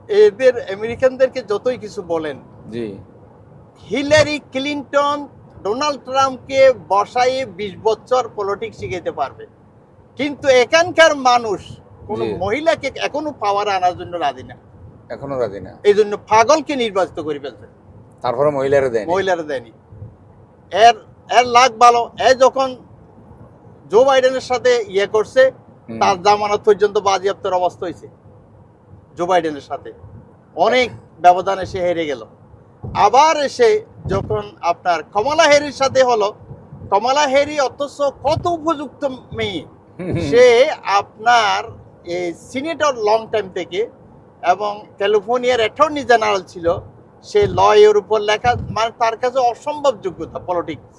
এদের আমেরিকানদেরকে যতই কিছু বলেন, জি হিলারি ক্লিনটন ডোনাল্ড ট্রাম্পকে বসায়ে 20 বছর পলিটিক্স শিখাইতে পারবে, কিন্তু এখানকার মানুষ কোন জি। মহিলাকে এখনো পাওয়ার আনার জন্য রাজি না। এখনো রাজি না, এই জন্য পাগলকে নির্বাচিত করে ফেলছে, তারপরে মহিলারা দেয় মহিলারা দেয়নি। এর এর লাগ ভালো, এ যখন জো বাইডেনের সাথে ইয়ে করছে, তার জামানত পর্যন্ত বাজেয়াপ্তের অবস্থা হয়েছে। জো বাইডেনের সাথে অনেক ব্যবধানে সে হেরে গেল। আবার এসে যখন আপনার কমলা হ্যারির সাথে হলো, কমলা হ্যারি অথচ কত উপযুক্ত মেয়ে, সে আপনার এই সিনেটর লং টাইম থেকে এবং ক্যালিফোর্নিয়ার অ্যাটর্নি জেনারেল ছিল, সে ল এর উপর লেখা, মানে তার কাছে অসম্ভব যোগ্যতা পলিটিক্স,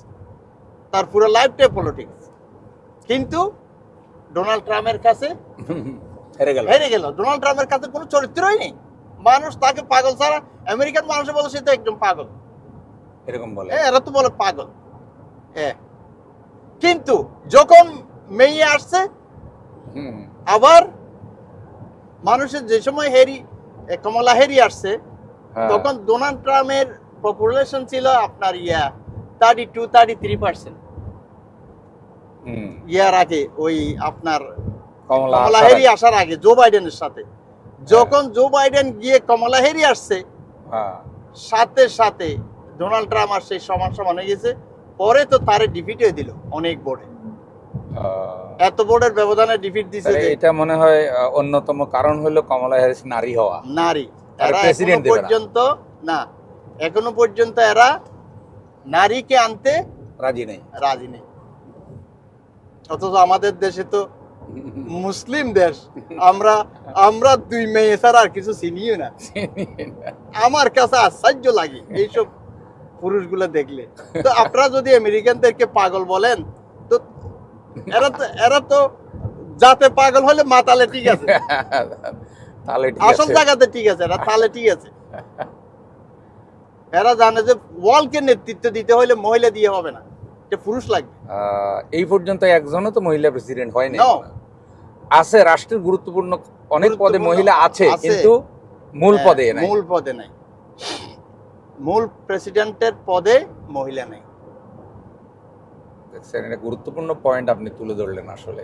তার পুরো লাইফটাই পলিটিক্স। কিন্তু ডোনাল্ড ট্রাম্পের কাছে হেরে গেল। ডোনাল্ড ট্রাম্পের কাছে কোনো চরিত্রই নেই, মানুষ তাকে পাগল ছাড়া, আমেরিকান মানুষ বলে সে তো একদম পাগল, এরকম বলে। এরা তো বলে পাগল। কিন্তু যখন মেয়ে আসছে, আবার মানুষের যে সময় কমলা হ্যারি আসছে, তখন ডোনাল্ড ট্রাম্পের পপুলেশন ছিল আপনার 32-33%। ইয়ার আগে ওই আপনার কমলা হ্যারি আসার আগে জো বাইডেনের সাথে, যখন জো বাইডেন গিয়ে কমলা হ্যারি আসছে, সাথে সাথে ডোনাল্ড ট্রাম্প আর সেই সমান সমান হয়ে গেছে। পরে তো তারে ডিফিট হয়ে দিল অনেক বোর্ডে, এত বোর্ডের ব্যবধানে ডিফিট দিছে। এটা মনে হয় অন্যতম কারণ হলো কমলা হ্যারিস নারী হওয়া। নারী এরা এখনো পর্যন্ত না, এখনো পর্যন্ত এরা নারীকে আনতে রাজি নেই। অথচ আমাদের দেশে তো মুসলিম দেশ, আমরা দুই মেয়ে ছাড়া আর কিছু চিনিও না। আমার কাছে আশ্চর্য লাগে এইসব পুরুষগুলো দেখলে। তো আপনারা যদি আমেরিকানদেরকে পাগল বলেন, তো এরা তো যাতে পাগল হলে মাতালে ঠিক আছে, আসল জায়গাতে ঠিক আছে, এরা তালে ঠিক আছে। এরা জানে যে ওয়ার্ল্ডকে নেতৃত্ব দিতে হলে মহিলা দিয়ে হবে না, এটা পুরুষ লাগবে। এই পর্যন্ত একজনও তো মহিলা প্রেসিডেন্ট হয়নি। আছে রাষ্ট্রের গুরুত্বপূর্ণ অনেক পদে মহিলা আছে, কিন্তু মূল পদে নাই। মূল প্রেসিডেন্টের পদে মহিলা নাই। দেখছেন, এটা গুরুত্বপূর্ণ পয়েন্ট আপনি তুলে ধরলেন আসলে।